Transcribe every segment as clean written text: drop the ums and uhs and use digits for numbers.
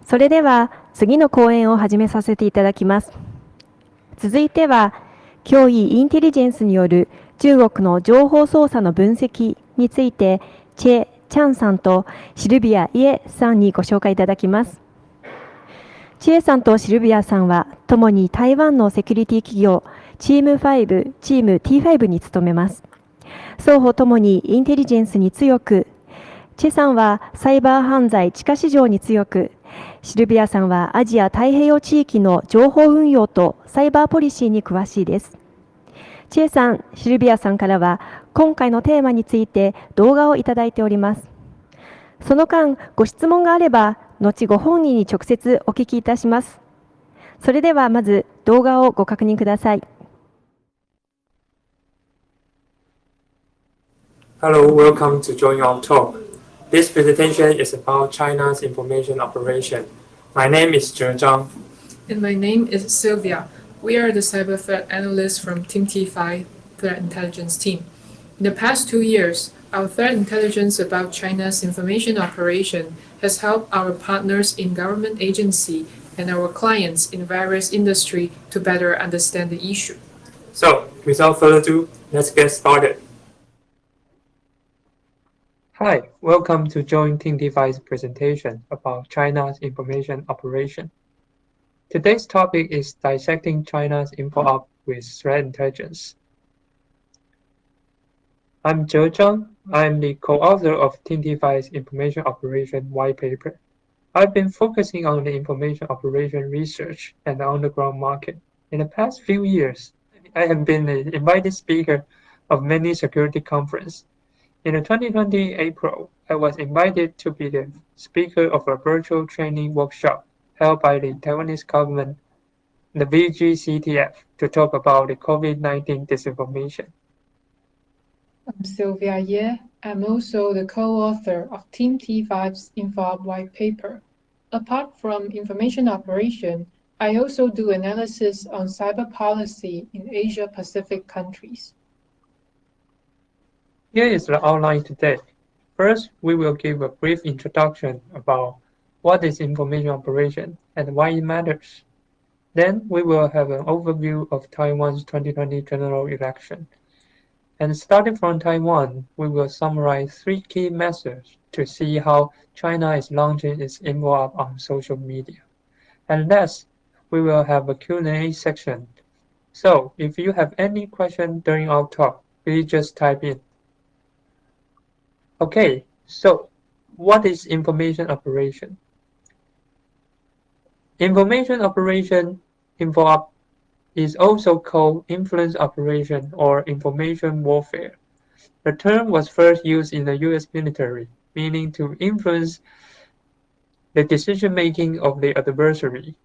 それでは次の講演を始めさせていただきます。続いては、脅威インテリジェンスによる中国の情報操作の分析について、チェ・チャンさんとシルビア・イエさんにご紹介いただきます。チェさんとシルビアさんは、共に台湾のセキュリティ企業、チームT5 に勤めます。双方ともにインテリジェンスに強く、チェさんはサイバー犯罪地下市場に強く、シルビアさんはアジア太平洋地域の情報運用とサイバーポリシーに詳しいです。チェさん、シルビアさんからは今回のテーマについて動画をいただいております。その間、ご質問があれば、後ご本人に直接お聞きいたします。それではまず動画をご確認ください。Hello, welcome to join our talk. This presentation is about China's information operation. My name is Zhe Zhang. And my name is Sylvia. We are the cyber threat analysts from Team T5 Threat Intelligence Team. In the past 2 years, our threat intelligence about China's information operation has helped our partners in government agency and our clients in various industry to better understand the issue. So, without further ado, let's get started. Hi, welcome to join Team T5's presentation about China's information operation. Today's topic is dissecting China's info op with threat intelligence. I'm Zhe Zhang. I'm the co-author of Team T5's information operation white paper. I've been focusing on the information operation research and the underground market. In the past few years, I have been an invited speaker of many security conferences. In the 2020 April, I was invited to be the speaker of a virtual training workshop held by the Taiwanese government, the VGCTF, to talk about the COVID-19 disinformation. I'm Sylvia Ye. I'm also the co-author of Team T5's InfoOp white paper. Apart from information operation, I also do analysis on cyber policy in Asia-Pacific countries. Here is the outline today. First, we will give a brief introduction about what is information operation and why it matters. Then we will have an overview of Taiwan's 2020 general election. And starting from Taiwan, we will summarize 3 key methods to see how China is launching its info op on social media. And last, we will have a Q&A section. So if you have any question during our talk, please just type in. Okay, so what is information operation? Information operation, info op, is also called influence operation or information warfare. The term was first used in the US military, meaning to influence the decision-making of the adversary.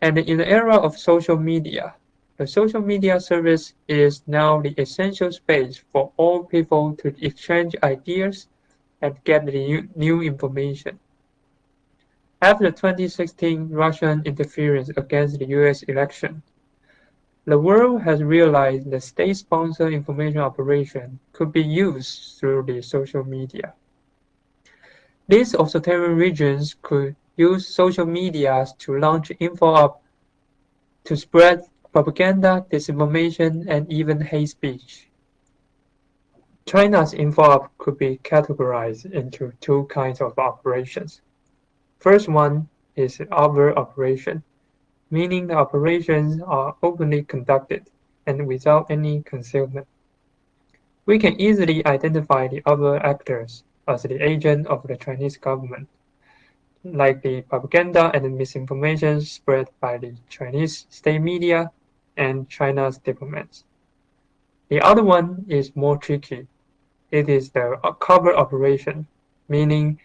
And in the era of social media, the social media service is now the essential space for all people to exchange ideas and get the new information. After the 2016 Russian interference against the US election, the world has realized that state-sponsored information operation could be used through the social media. These authoritarian regions could use social media to launch info op to spread propaganda, disinformation, and even hate speech. China's info op could be categorized into 2 kinds of operations. First one is overt operation, meaning the operations are openly conducted and without any concealment. We can easily identify the other actors as the agent of the Chinese government, like the propaganda and misinformation spread by the Chinese state media and China's diplomats. The other one is more tricky. It is the covert operation, meaning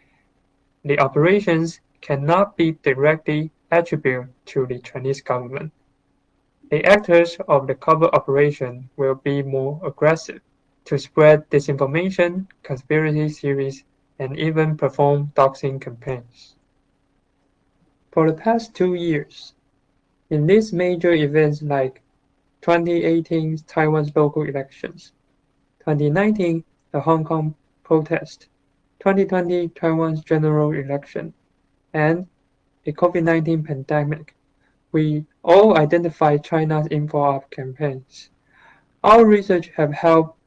the operations cannot be directly attributed to the Chinese government. The actors of the covert operation will be more aggressive to spread disinformation, conspiracy theories, and even perform doxing campaigns. For the past 2 years, in these major events like 2018 Taiwan's local elections, 2019 the Hong Kong protest, 2020 Taiwan's general election, and a COVID-19 pandemic, we all identified China's info-op campaigns. Our research have helped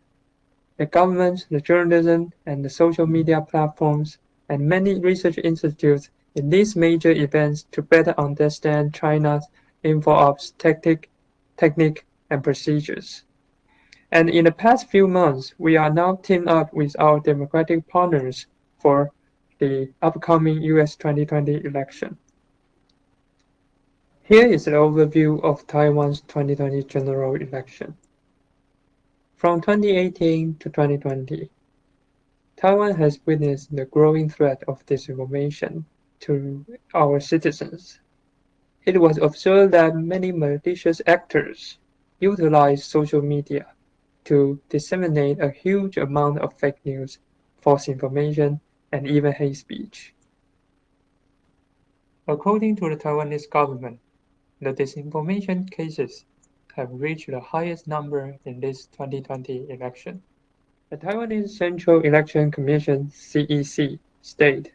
the government, the journalism, and the social media platforms, and many research institutes in these major events to better understand China's info-ops technique, and procedures. And in the past few months, we are now teamed up with our democratic partners for the upcoming US 2020 election. Here is an overview of Taiwan's 2020 general election. From 2018 to 2020, Taiwan has witnessed the growing threat of disinformation to our citizens. It was observed that many malicious actors utilize social media to disseminate a huge amount of fake news, false information, and even hate speech. According to the Taiwanese government, the disinformation cases have reached the highest number in this 2020 election. The Taiwanese Central Election Commission (CEC) stated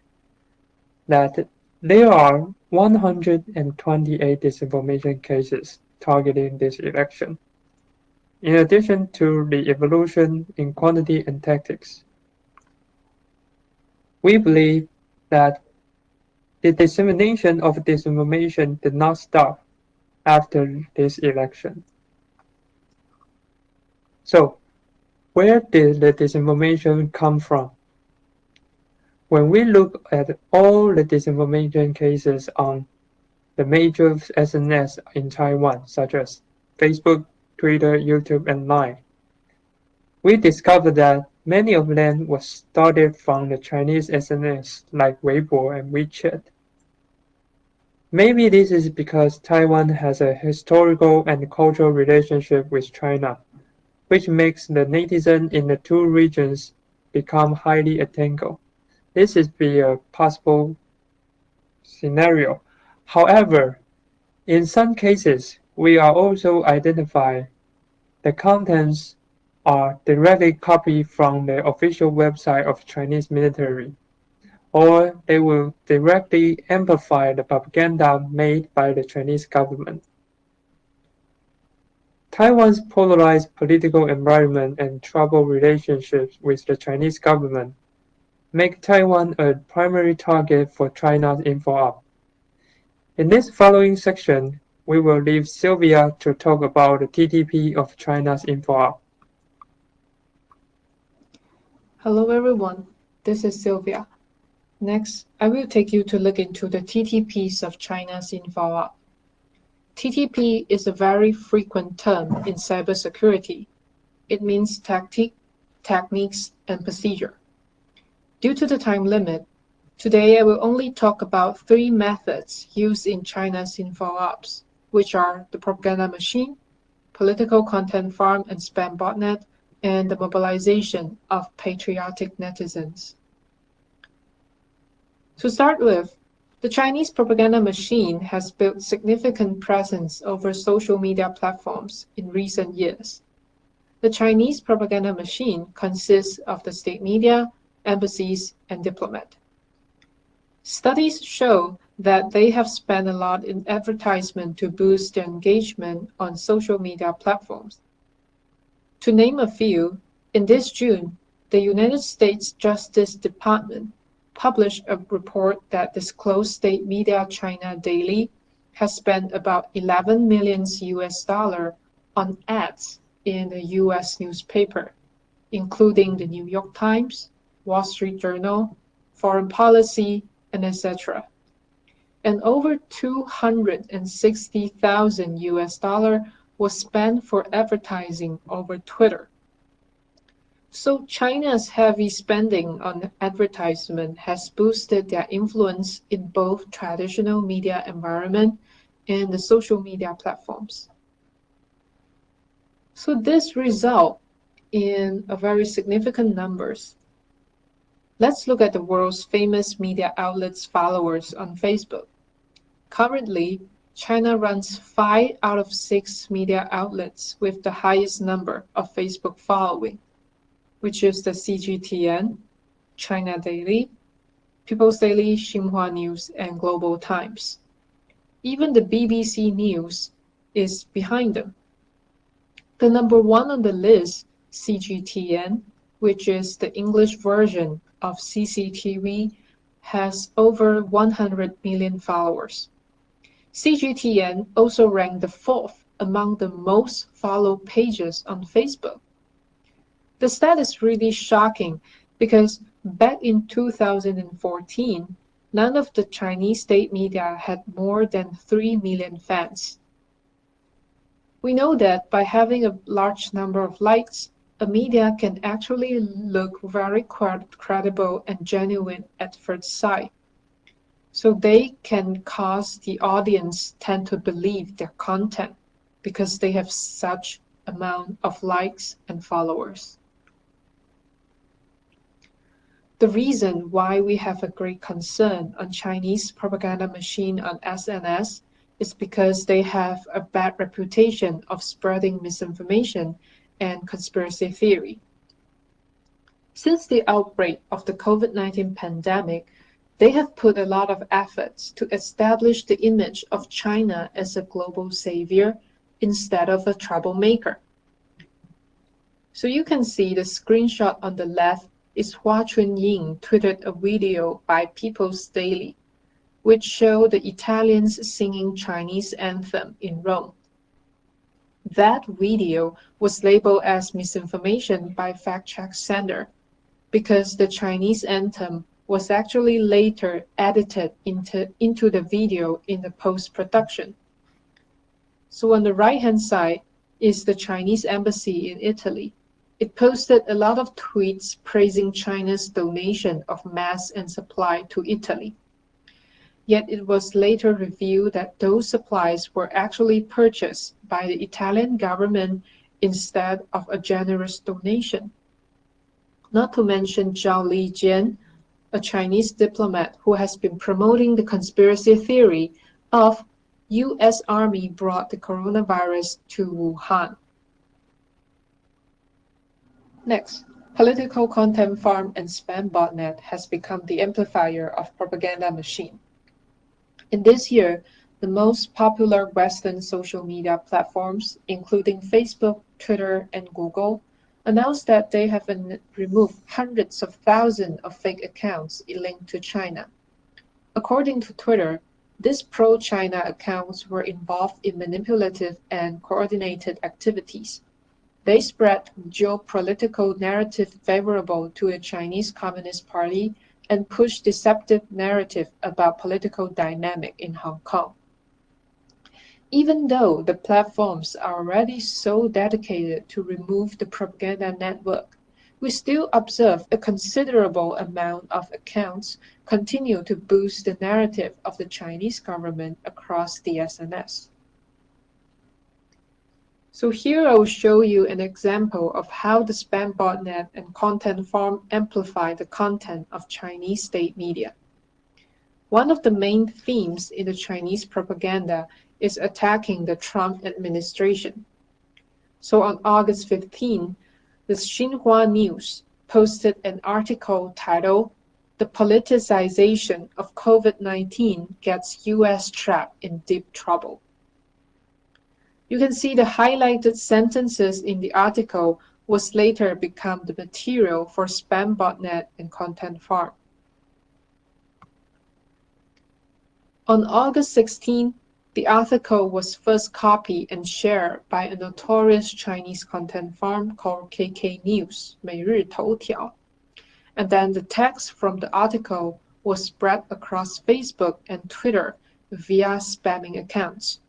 that there are 128 disinformation cases targeting this election. In addition to the evolution in quantity and tactics, we believe that the dissemination of disinformation did not stop after this election. So, where did the disinformation come from? When we look at all the disinformation cases on the major SNS in Taiwan, such as Facebook, Twitter, YouTube, and Line, we discovered that many of them were started from the Chinese SNS like Weibo and WeChat. Maybe this is because Taiwan has a historical and cultural relationship with China, which makes the netizens in the two regions become highly entangled. This is a possible scenario. However, in some cases, we are also identify the contents are directly copied from the official website of Chinese military, or they will directly amplify the propaganda made by the Chinese government. Taiwan's polarized political environment and troubled relationships with the Chinese government make Taiwan a primary target for China's info-op. In this following section, we will leave Sylvia to talk about the TTP of China's info-op. Hello everyone, this is Sylvia. Next, I will take you to look into the TTPs of China's info-op. TTP is a very frequent term in cybersecurity. It means tactic, techniques, and procedure. Due to the time limit, today I will only talk about 3 methods used in China's info-ops, which are the propaganda machine, political content farm and spam botnet, and the mobilization of patriotic netizens. To start with, the Chinese propaganda machine has built significant presence over social media platforms in recent years. The Chinese propaganda machine consists of the state media, embassies, and diplomat. Studies show that they have spent a lot in advertisement to boost their engagement on social media platforms. To name a few, in this June, the United States Justice Department published a report that disclosed state media China Daily has spent about $11 million on ads in the US newspaper, including the New York Times, Wall Street Journal, Foreign Policy, and etc. And over $260,000 was spent for advertising over Twitter. So China's heavy spending on advertisement has boosted their influence in both traditional media environment and the social media platforms. So this result in a very significant numbers. Let's look at the world's famous media outlets' followers on Facebook. Currently, China runs 5 out of 6 media outlets with the highest number of Facebook following, which is the CGTN, China Daily, People's Daily, Xinhua News, and Global Times. Even the BBC News is behind them. The number one on the list, CGTN, which is the English version of CCTV, has over 100 million followers. CGTN also ranked the fourth among the most followed pages on Facebook. The stat is really shocking because back in 2014, none of the Chinese state media had more than 3 million fans. We know that by having a large number of likes, a media can actually look very credible and genuine at first sight. So they can cause the audience tend to believe their content because they have such amount of likes and followers. The reason why we have a great concern on Chinese propaganda machine on SNS is because they have a bad reputation of spreading misinformation and conspiracy theory. Since the outbreak of the COVID-19 pandemic, they have put a lot of efforts to establish the image of China as a global savior instead of a troublemaker. So you can see the screenshot on the left is Hua Chunying tweeted a video by People's Daily, which showed the Italians singing Chinese anthem in Rome. That video was labeled as misinformation by Fact Check Center because the Chinese anthem was actually later edited into the video in the post-production. So on the right-hand side is the Chinese embassy in Italy. It posted a lot of tweets praising China's donation of masks and supply to Italy. Yet it was later revealed that those supplies were actually purchased by the Italian government instead of a generous donation. Not to mention Zhao Lijian, a Chinese diplomat who has been promoting the conspiracy theory of US Army brought the coronavirus to Wuhan. Next, political content farm and spam botnet has become the amplifier of propaganda machine. In this year, the most popular Western social media platforms, including Facebook, Twitter, and Google, announced that they have removed hundreds of thousands of fake accounts linked to China. According to Twitter, these pro-China accounts were involved in manipulative and coordinated activities. They spread geopolitical narrative favorable to the Chinese Communist Party and pushed deceptive narrative about political dynamic in Hong Kong. Even though the platforms are already so dedicated to remove the propaganda network, we still observe a considerable amount of accounts continue to boost the narrative of the Chinese government across the SNS. So here I will show you an example of how the spam botnet and content farm amplify the content of Chinese state media. One of the main themes in the Chinese propaganda is attacking the Trump administration. So on August 15, the Xinhua News posted an article titled, "The Politicization of COVID-19 Gets US Trapped in Deep Trouble." You can see the highlighted sentences in the article was later become the material for spam botnet and content farm. On August 16, the article was first copied and shared by a notorious Chinese content farm called KK News, 每日头条. And then the text from the article was spread across Facebook and Twitter via spamming accounts.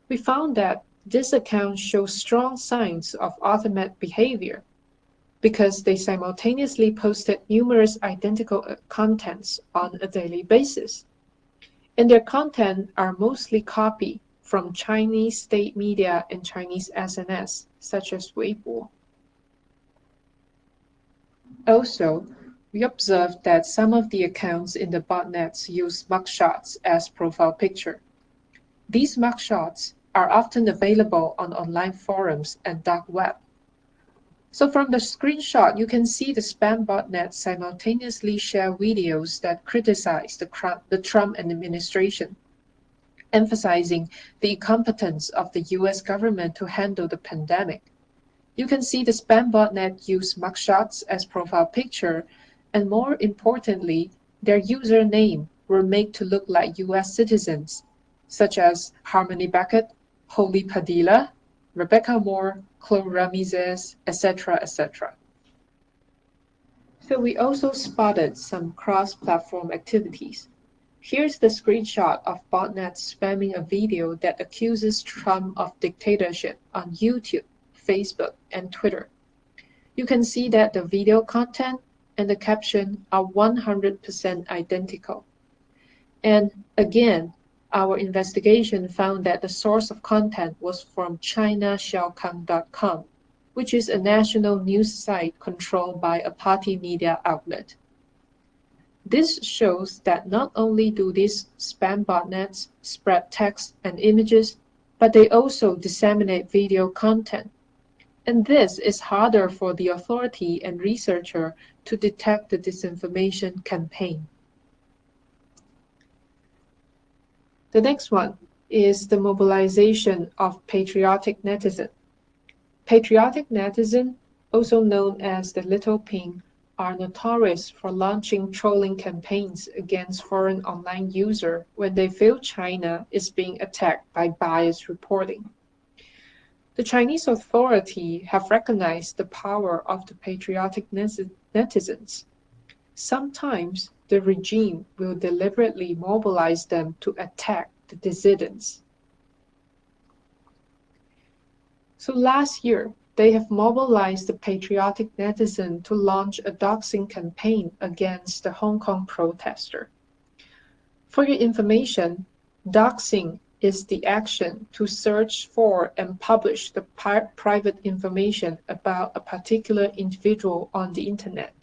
We found that this account shows strong signs of automated behavior because they simultaneously posted numerous identical contents on a daily basis. And their content are mostly copied from Chinese state media and Chinese SNS, such as Weibo. Also, we observed that some of the accounts in the botnets use mugshots as profile picture. These mugshots are often available on online forums and dark web. So from the screenshot, you can see the spam botnet simultaneously share videos that criticize the Trump administration, emphasizing the incompetence of the US government to handle the pandemic. You can see the spam botnet use mugshots as profile picture, and more importantly, their username were made to look like US citizens, such as Harmony Beckett, Holly Padilla, Rebecca Moore, Chloe Ramizes, etc., etc. So we also spotted some cross-platform activities. Here's the screenshot of botnets spamming a video that accuses Trump of dictatorship on YouTube, Facebook, and Twitter. You can see that the video content and the caption are 100% identical. And again, our investigation found that the source of content was from ChinaShellCom.com, which is a national news site controlled by a party media outlet. This shows that not only do these spam botnets spread text and images, but they also disseminate video content. And this is harder for the authority and researcher to detect the disinformation campaign. The next one is the mobilization of patriotic netizen. Patriotic netizen, also known as the Little Ping, are notorious for launching trolling campaigns against foreign online users when they feel China is being attacked by biased reporting. The Chinese authority have recognized the power of the patriotic netizens. Sometimes the regime will deliberately mobilize them to attack the dissidents. So last year, they have mobilized the patriotic netizen to launch a doxing campaign against the Hong Kong protester. For your information, doxing is the action to search for and publish the private information about a particular individual on the internet.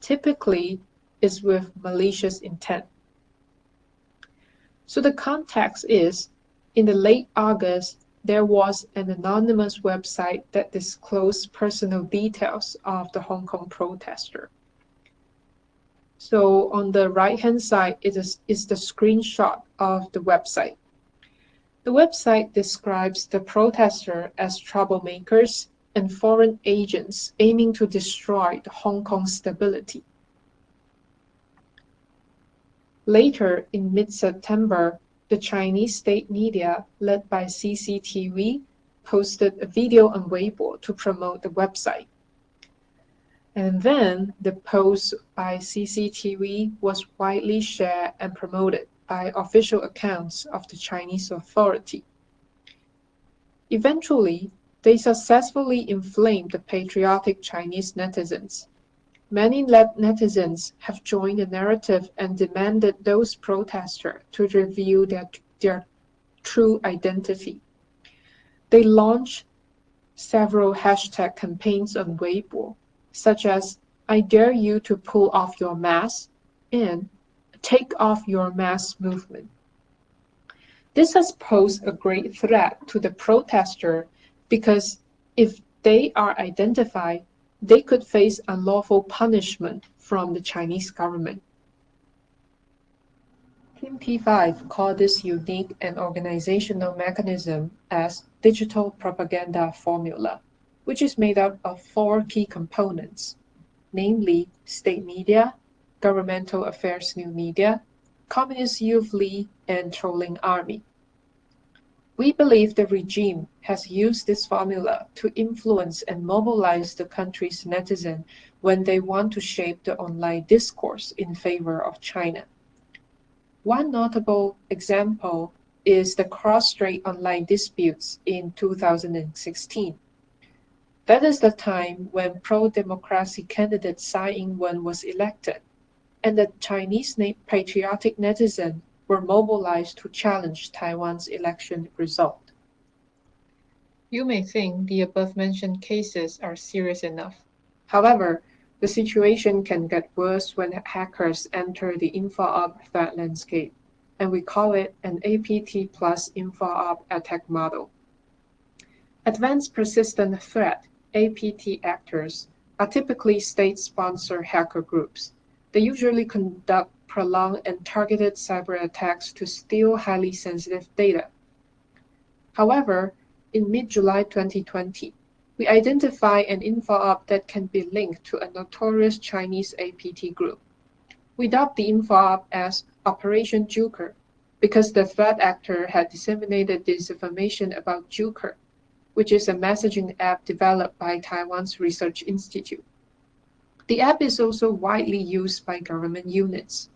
Typically, is with malicious intent. So the context is, in the late August, there was an anonymous website that disclosed personal details of the Hong Kong protester. So on the right-hand side is the screenshot of the website. The website describes the protester as troublemakers and foreign agents aiming to destroy the Hong Kong stability. Later, in mid-September, the Chinese state media, led by CCTV, posted a video on Weibo to promote the website. And then the post by CCTV was widely shared and promoted by official accounts of the Chinese authority. Eventually, they successfully inflamed the patriotic Chinese netizens. Many netizens have joined the narrative and demanded those protesters to reveal their true identity. They launched several hashtag campaigns on Weibo, such as "I dare you to pull off your mask" and "Take off your mask movement." This has posed a great threat to the protester because if they are identified, they could face unlawful punishment from the Chinese government. Team T5 called this unique and organizational mechanism as digital propaganda formula, which is made up of 4 key components, namely state media, governmental affairs new media, Communist Youth League, and trolling army. We believe the regime has used this formula to influence and mobilize the country's netizens when they want to shape the online discourse in favor of China. One notable example is the cross-strait online disputes in 2016. That is the time when pro-democracy candidate Tsai Ing-wen was elected, and the Chinese patriotic netizens were mobilized to challenge Taiwan's election result. You may think the above-mentioned cases are serious enough. However, the situation can get worse when hackers enter the InfoOp threat landscape, and we call it an APT plus InfoOp attack model. Advanced persistent threat APT actors are typically state-sponsored hacker groups. They usually conduct prolonged and targeted cyber attacks to steal highly sensitive data. However, in mid-July 2020, we identified an info-op that can be linked to a notorious Chinese APT group. We dubbed the info-op as Operation Joker because the threat actor had disseminated disinformation about Joker, which is a messaging app developed by Taiwan's Research Institute. The app is also widely used by government units.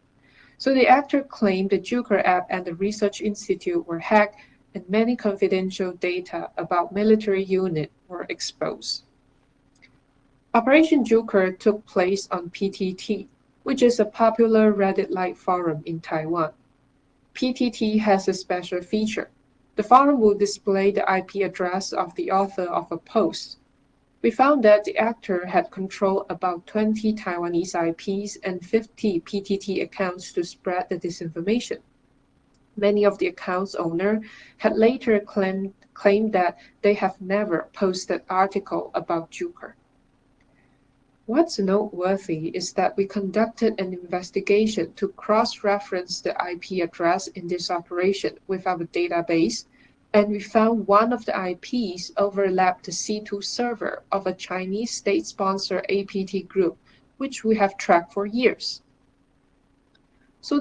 So the actor claimed the Joker app and the Research Institute were hacked and many confidential data about military units were exposed. Operation Joker took place on PTT, which is a popular Reddit-like forum in Taiwan. PTT has a special feature. The forum will display the IP address of the author of a post. We found that the actor had controlled about 20 Taiwanese IPs and 50 PTT accounts to spread the disinformation. Many of the accounts' owners had later claimed that they have never posted article about Joker. What's noteworthy is that we conducted an investigation to cross-reference the IP address in this operation with our database, and we found one of the IPs overlapped the C2 server of a Chinese state-sponsored APT group, which we have tracked for years. So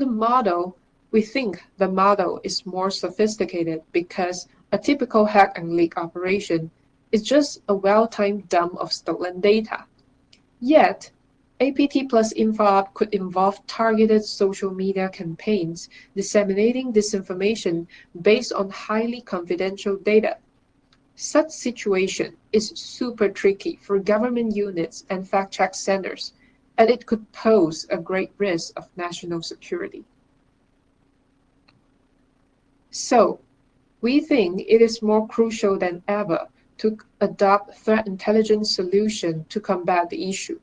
we think the model is more sophisticated because a typical hack and leak operation is just a well-timed dump of stolen data. Yet, APT plus InfoOp could involve targeted social media campaigns disseminating disinformation based on highly confidential data. Such situation is super tricky for government units and fact-check centers, and it could pose a great risk of national security. So, we think it is more crucial than ever to adopt threat intelligence solutions to combat the issue.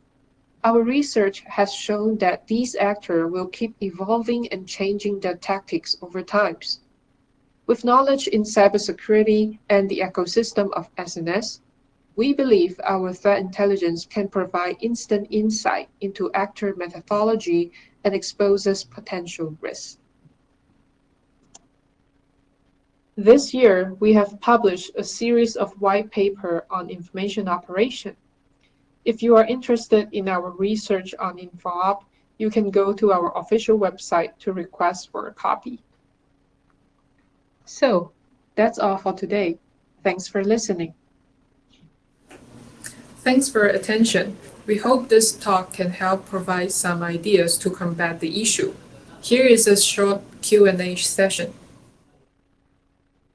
Our research has shown that these actors will keep evolving and changing their tactics over time. With knowledge in cybersecurity and the ecosystem of SNS, we believe our threat intelligence can provide instant insight into actor methodology and exposes potential risks. This year, we have published a series of white papers on information operation. If you are interested in our research on InfoOp, you can go to our official website to request for a copy. So, that's all for today. Thanks for listening. Thanks for your attention. We hope this talk can help provide some ideas to combat the issue. Here is a short Q&A session.